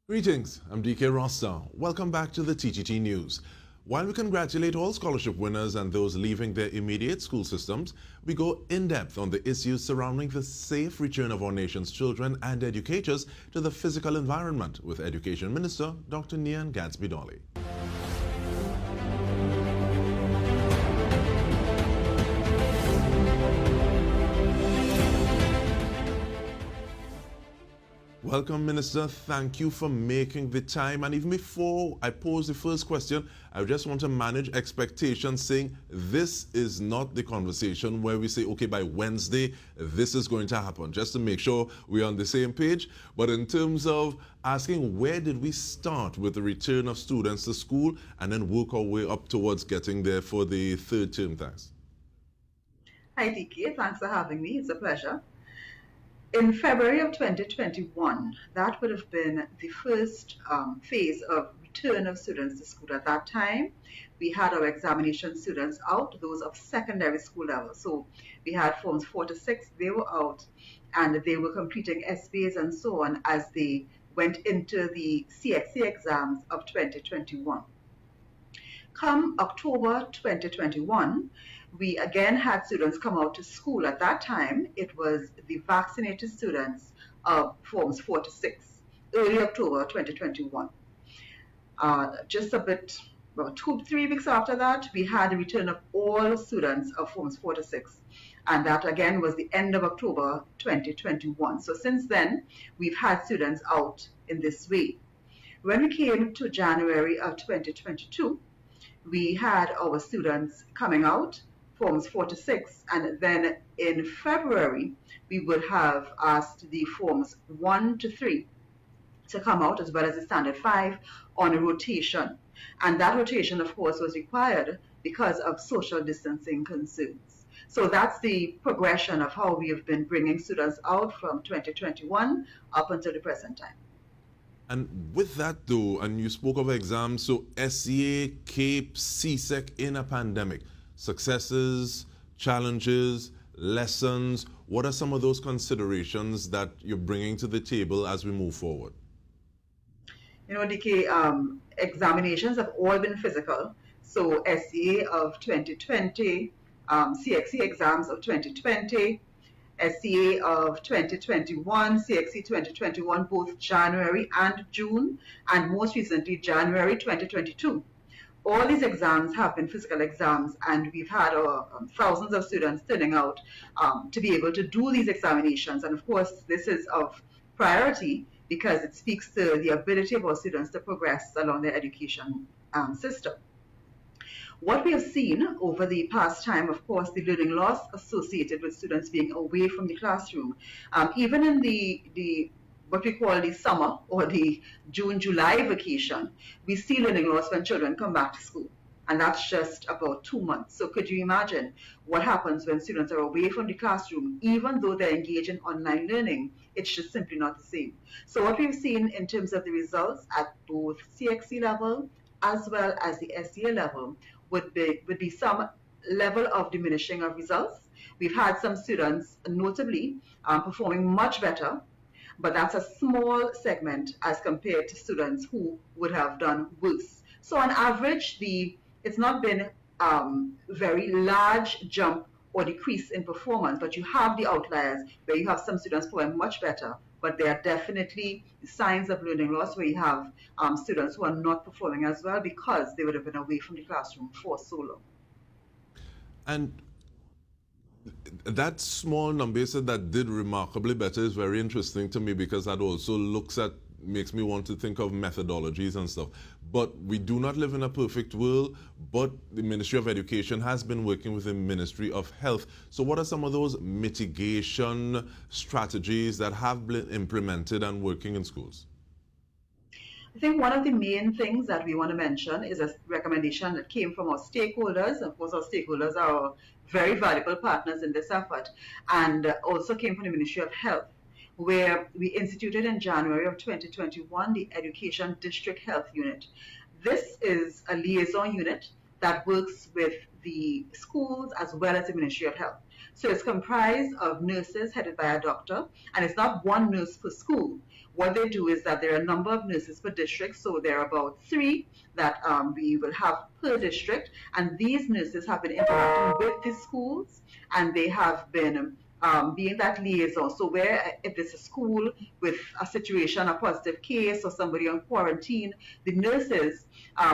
Greetings, I'm Dike Rostant. Welcome back to the TTT News. While we congratulate all scholarship winners and those leaving their immediate school systems, we go in depth on the issues surrounding the safe return of our nation's children and educators to the physical environment with Education Minister Dr. Nyan Gadsby-Dolly. Welcome, Minister. Thank you for making the time. And even before I pose the first question, I just want to manage expectations, saying this is not the conversation where we say, okay, by Wednesday, this is going to happen, just to make sure we're on the same page. But in terms of asking where did we start with the return of students to school and then work our way up towards getting there for the third term test. Hi, Dike. Thanks for having me. It's a pleasure. In February of 2021, that would have been the first phase of return of students to school. At that time, we had our examination students out, those of secondary school level. So we had forms 4 to 6, they were out, and they were completing SBAs and so on as they went into the CXC exams of 2021. Come October 2021, we again had students come out to school. At that time, it was the vaccinated students of forms 4 to 6, early October 2021. Just a bit, about 2-3 weeks after that, we had the return of all students of forms 4 to 6. And that again was the end of October 2021. So since then, we've had students out in this way. When we came to January of 2022, we had our students coming out, forms 4 to 6, and then in February, we would have asked the forms 1 to 3 to come out, as well as the standard 5 on a rotation. And that rotation, of course, was required because of social distancing concerns. So that's the progression of how we have been bringing students out from 2021 up until the present time. And with that though, and you spoke of exams, so SEA, CAPE, CSEC in a pandemic, successes, challenges, lessons, what are some of those considerations that you're bringing to the table as we move forward? You know, Dike, examinations have all been physical. So SEA of 2020, CXC exams of 2020, SCA of 2021, CXC 2021, both January and June, and most recently January 2022. All these exams have been physical exams, and we've had thousands of students turning out to be able to do these examinations. And of course, this is of priority because it speaks to the ability of our students to progress along their education system. What we have seen over the past time, of course, the learning loss associated with students being away from the classroom. Even in the what we call the summer or the June-July vacation, we see learning loss when children come back to school. And that's just about 2 months. So could you imagine what happens when students are away from the classroom, even though they're engaged in online learning? It's just simply not the same. So what we've seen in terms of the results at both CXC level as well as the SEA level would be some level of diminishing of results. We've had some students notably performing much better, but that's a small segment as compared to students who would have done worse. So on average, it's not been very large jump or decrease in performance, but you have the outliers where you have some students performing much better, but there are definitely signs of learning loss where you have students who are not performing as well because they would have been away from the classroom for so long. And that small number you said that did remarkably better is very interesting to me because that also makes me want to think of methodologies and stuff. But we do not live in a perfect world, but the Ministry of Education has been working with the Ministry of Health. So what are some of those mitigation strategies that have been implemented and working in schools? I think one of the main things that we want to mention is a recommendation that came from our stakeholders. Of course, our stakeholders are our very valuable partners in this effort, and also came from the Ministry of Health, where we instituted in January of 2021 the Education District Health Unit. This is a liaison unit that works with the schools as well as the Ministry of Health. So it's comprised of nurses headed by a doctor, and it's not one nurse per school. What they do is that there are a number of nurses per district, so there are about 3 that we will have per district, and these nurses have been interacting with the schools, and they have been being that liaison. So where if there's a school with a situation, a positive case, or somebody on quarantine, the nurses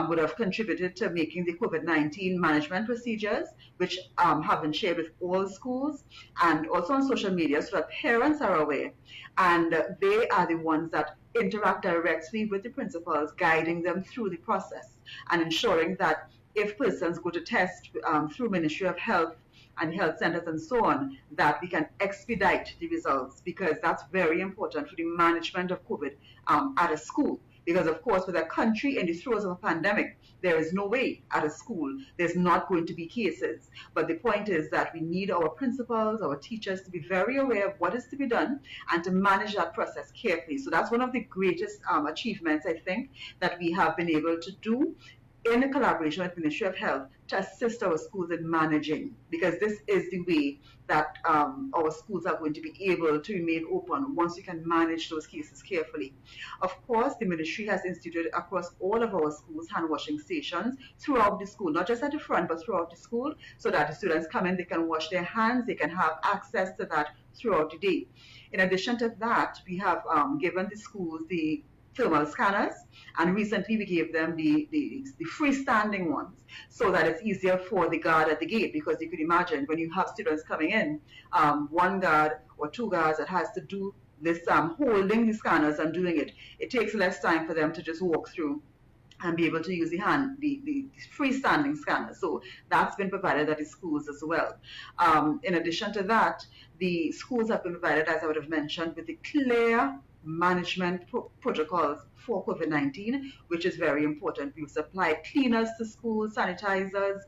would have contributed to making the COVID-19 management procedures, which have been shared with all schools and also on social media so that parents are aware. And they are the ones that interact directly with the principals, guiding them through the process and ensuring that if persons go to test through Ministry of Health and health centers and so on, that we can expedite the results, because that's very important for the management of COVID at a school. Because of course, with a country in the throes of a pandemic, there is no way at a school there's not going to be cases. But the point is that we need our principals, our teachers to be very aware of what is to be done and to manage that process carefully. So that's one of the greatest achievements, I think, that we have been able to do in a collaboration with the Ministry of Health to assist our schools in managing, because this is the way that our schools are going to be able to remain open once we can manage those cases carefully. Of course, the ministry has instituted across all of our schools hand washing stations throughout the school, not just at the front, but throughout the school, so that the students come in, they can wash their hands, they can have access to that throughout the day. In addition to that, we have given the schools the thermal scanners, and recently we gave them the freestanding ones so that it's easier for the guard at the gate, because you could imagine when you have students coming in, one guard or 2 guards that has to do this holding the scanners and doing it, it takes less time for them to just walk through and be able to use the freestanding scanner. So that's been provided at the schools as well. In addition to that, the schools have been provided, as I would have mentioned, with the clear management protocols for COVID-19, which is very important. We've supplied cleaners to schools, sanitizers,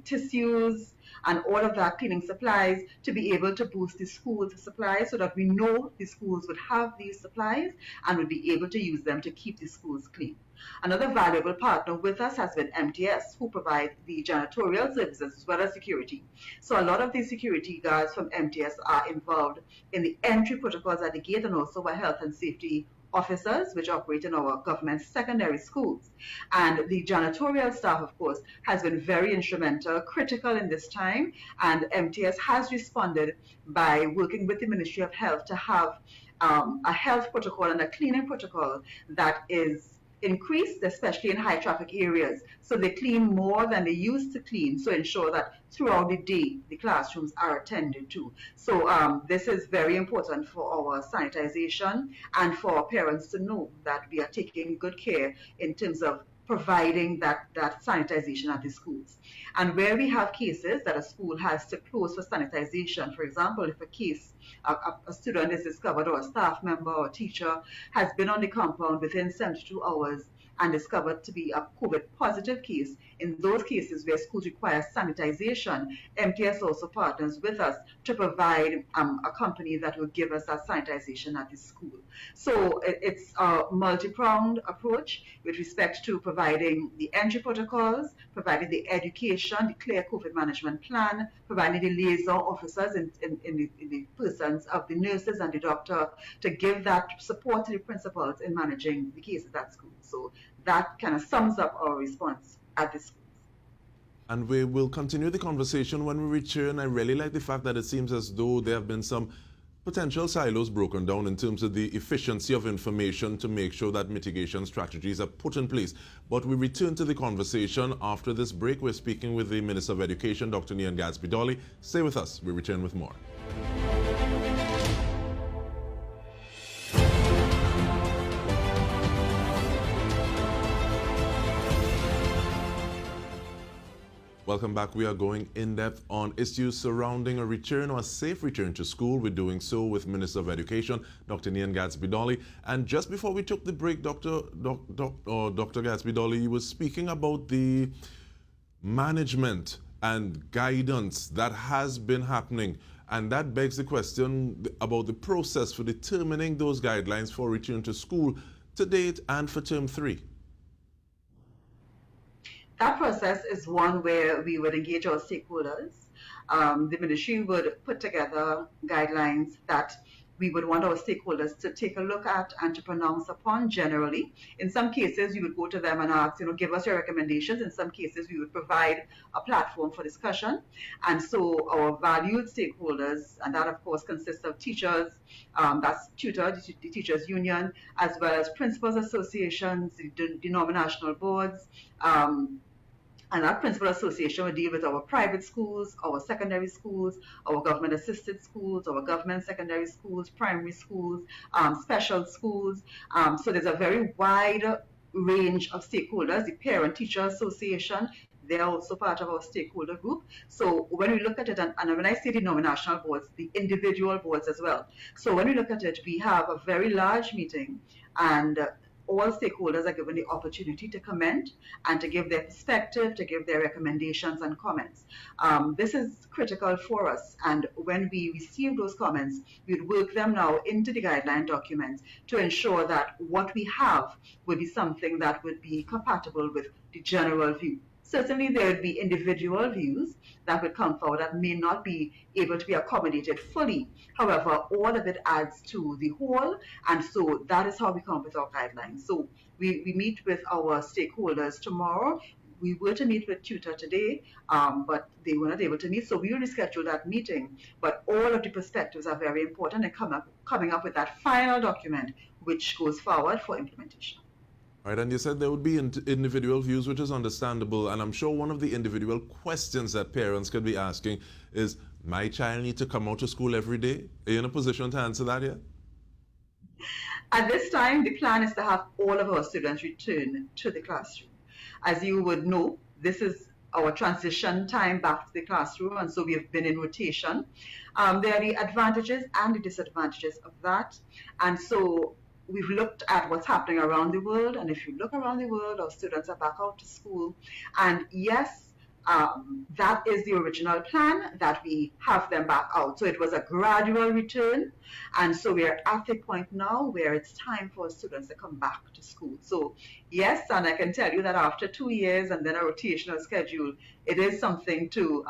tissues, and all of that cleaning supplies to be able to boost the schools' supplies, so that we know the schools would have these supplies and would be able to use them to keep the schools clean. Another valuable partner with us has been MTS, who provide the janitorial services as well as security. So a lot of these security guards from MTS are involved in the entry protocols at the gate, and also our health and safety officers, which operate in our government secondary schools. And the janitorial staff, of course, has been very instrumental, critical in this time, and MTS has responded by working with the Ministry of Health to have a health protocol and a cleaning protocol that is increased, especially in high traffic areas. So they clean more than they used to clean, so ensure that throughout the day the classrooms are attended to. So this is very important for our sanitization and for our parents to know that we are taking good care in terms of providing that sanitization at the schools. And where we have cases that a school has to close for sanitization, for example, if a case, a student is discovered, or a staff member or teacher has been on the compound within 72 hours and discovered to be a COVID positive case, in those cases where schools require sanitization, MTS also partners with us to provide a company that will give us that sanitization at the school. So it's a multi-pronged approach with respect to providing the entry protocols, providing the education, the clear COVID management plan, providing the liaison officers in the persons of the nurses and the doctor to give that support to the principals in managing the cases at school. So that kind of sums up our response at the schools. And we will continue the conversation when we return. I really like the fact that it seems as though there have been some potential silos broken down in terms of the efficiency of information to make sure that mitigation strategies are put in place. But we return to the conversation after this break. We're speaking with the Minister of Education, Dr. Nyan Gadsby-Dolly. Stay with us. We return with more. Welcome back. We are going in depth on issues surrounding a return or a safe return to school. We're doing so with Minister of Education, Dr. Nyan Gadsby-Dolly. And just before we took the break, Dr. Gadsby-Dolly, you were speaking about the management and guidance that has been happening. And that begs the question about the process for determining those guidelines for return to school to date and for term 3. That process is one where we would engage our stakeholders. The ministry would put together guidelines that we would want our stakeholders to take a look at and to pronounce upon generally. In some cases, we would go to them and ask, give us your recommendations. In some cases, we would provide a platform for discussion. And so our valued stakeholders, and that of course consists of teachers, that's tutor, the teachers union, as well as principals associations, the denominational boards, and our principal association will deal with our private schools, our secondary schools, our government assisted schools, our government secondary schools, primary schools, special schools. So there's a very wide range of stakeholders. The parent teacher association, they're also part of our stakeholder group. So when we look at it, and when I say denominational boards, the individual boards as well. So when we look at it, we have a very large meeting, and all stakeholders are given the opportunity to comment and to give their perspective, to give their recommendations and comments. This is critical for us, and when we receive those comments, we would work them now into the guideline documents to ensure that what we have would be something that would be compatible with the general view. Certainly there would be individual views that would come forward that may not be able to be accommodated fully. However, all of it adds to the whole, and so that is how we come up with our guidelines. So we meet with our stakeholders tomorrow. We were to meet with tutor today, but they were not able to meet, so we will reschedule that meeting. But all of the perspectives are very important in coming up with that final document which goes forward for implementation. Right, and you said there would be individual views, which is understandable, and I'm sure one of the individual questions that parents could be asking is, my child need to come out to school every day? Are you in a position to answer that yet? At this time, the plan is to have all of our students return to the classroom. As you would know, this is our transition time back to the classroom, and so we have been in rotation. There are the advantages and the disadvantages of that, and so we've looked at what's happening around the world, and if you look around the world, our students are back out to school. And yes, that is the original plan, that we have them back out. So it was a gradual return, and so we are at the point now where it's time for students to come back to school. So yes, and I can tell you that after 2 years and then a rotational schedule, it is something to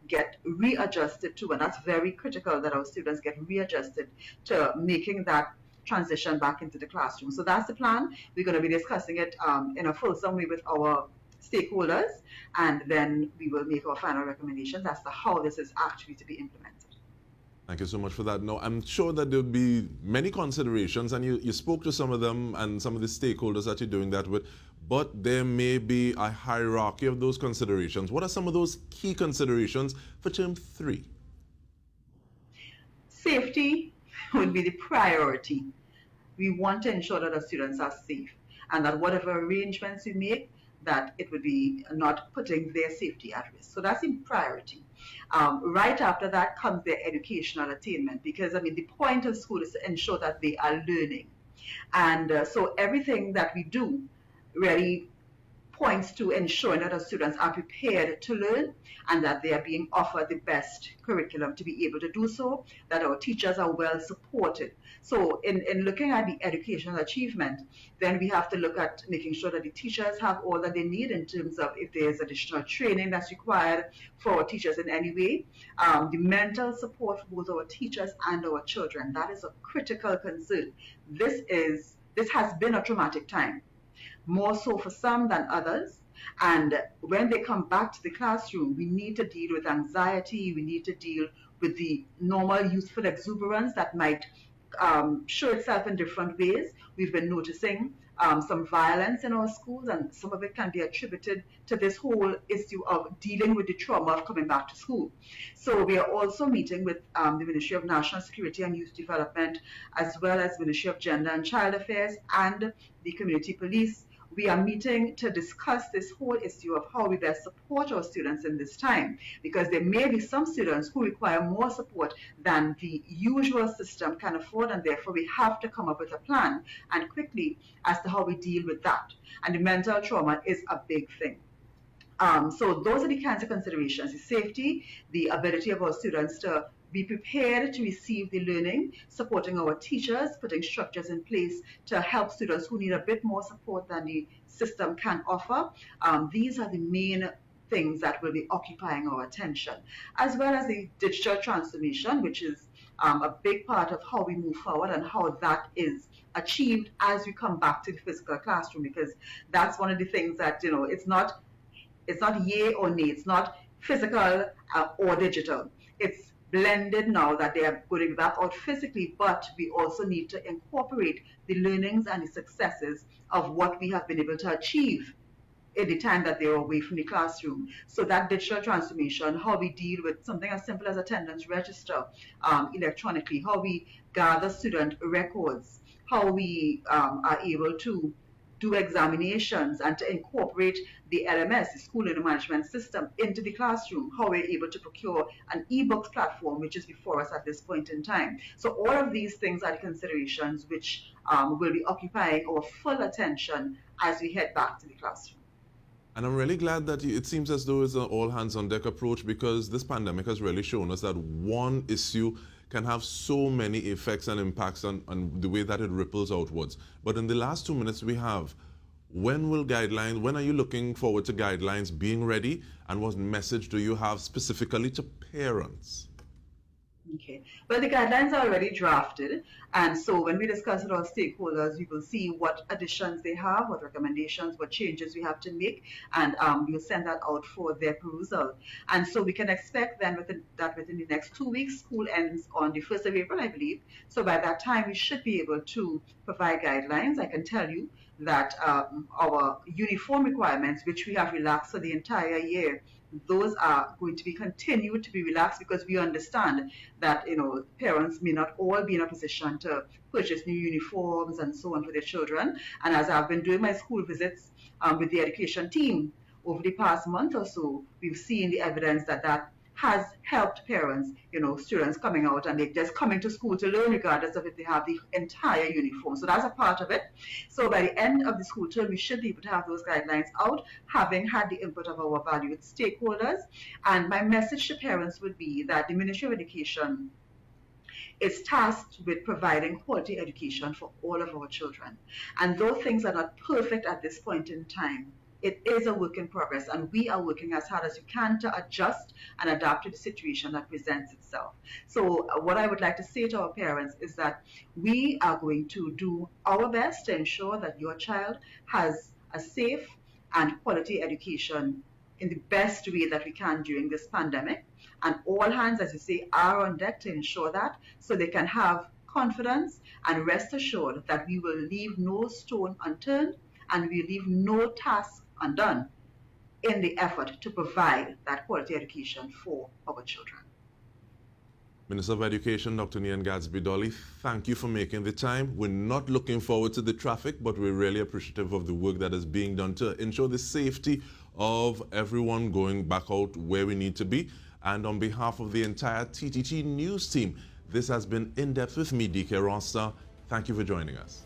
get readjusted to, and that's very critical that our students get readjusted to making that transition back into the classroom. So that's the plan. We're going to be discussing it in a fulsome way with our stakeholders, and then we will make our final recommendations as to how this is actually to be implemented. Thank you so much for that. Now, I'm sure that there'll be many considerations, and you spoke to some of them and some of the stakeholders that you're doing that with, but there may be a hierarchy of those considerations. What are some of those key considerations for term 3? Safety would be the priority. We want to ensure that our students are safe, and that whatever arrangements we make, that it would be not putting their safety at risk. So that's in priority. Right after that comes their educational attainment, because the point of school is to ensure that they are learning. And so everything that we do really points to ensuring that our students are prepared to learn, and that they are being offered the best curriculum to be able to do so, that our teachers are well supported. So in looking at the educational achievement, then we have to look at making sure that the teachers have all that they need in terms of if there's additional training that's required for our teachers in any way. The mental support for both our teachers and our children, that is a critical concern. This has been a traumatic time, more so for some than others. And when they come back to the classroom, we need to deal with anxiety, we need to deal with the normal youthful exuberance that might show itself in different ways. We've been noticing some violence in our schools, and some of it can be attributed to this whole issue of dealing with the trauma of coming back to school. So we are also meeting with the Ministry of National Security and Youth Development, as well as Ministry of Gender and Child Affairs and the Community Police. We are meeting to discuss this whole issue of how we best support our students in this time, because there may be some students who require more support than the usual system can afford, and therefore we have to come up with a plan and quickly as to how we deal with that. And the mental trauma is a big thing. So those are the kinds of considerations: the safety, the ability of our students to be prepared to receive the learning, supporting our teachers, putting structures in place to help students who need a bit more support than the system can offer. These are the main things that will be occupying our attention, as well as the digital transformation, which is a big part of how we move forward and how that is achieved as we come back to the physical classroom, because that's one of the things that, it's not yay or nay, it's not physical or digital. It's blended now that they are putting that out physically, but we also need to incorporate the learnings and the successes of what we have been able to achieve in the time that they were away from the classroom. So that digital transformation, how we deal with something as simple as attendance register electronically, how we gather student records, how we are able to do examinations and to incorporate the LMS, the School Learning Management System, into the classroom, how we're able to procure an e-books platform, which is before us at this point in time. So all of these things are the considerations which will be occupying our full attention as we head back to the classroom. And I'm really glad that it seems as though it's an all-hands-on-deck approach, because this pandemic has really shown us that one issue can have so many effects and impacts on the way that it ripples outwards. But in the last 2 minutes we have, when are you looking forward to guidelines being ready, and what message do you have specifically to parents? Okay. Well, the guidelines are already drafted, and so when we discuss with our stakeholders, we will see what additions they have, what recommendations, what changes we have to make, and we'll send that out for their perusal. And so we can expect then within the next 2 weeks, school ends on the 1st of April, I believe. So by that time, we should be able to provide guidelines. I can tell you that our uniform requirements, which we have relaxed for the entire year, those are going to be continued to be relaxed, because we understand that parents may not all be in a position to purchase new uniforms and so on for their children. And as I've been doing my school visits with the education team over the past month or so, we've seen the evidence that has helped parents, students coming out and they're just coming to school to learn regardless of if they have the entire uniform. So that's a part of it. So by the end of the school term, we should be able to have those guidelines out, having had the input of our valued stakeholders. And my message to parents would be that the Ministry of Education is tasked with providing quality education for all of our children. And though things are not perfect at this point in time, it is a work in progress, and we are working as hard as we can to adjust and adapt to the situation that presents itself. So what I would like to say to our parents is that we are going to do our best to ensure that your child has a safe and quality education in the best way that we can during this pandemic. And all hands, as you say, are on deck to ensure that, so they can have confidence and rest assured that we will leave no stone unturned and we leave no task undone in the effort to provide that quality education for our children. Minister of Education, Dr. Nyan Gadsby-Dolly, thank you for making the time. We're not looking forward to the traffic, but we're really appreciative of the work that is being done to ensure the safety of everyone going back out where we need to be. And on behalf of the entire TTT News team, this has been In Depth with me, Dike Rostant. Thank you for joining us.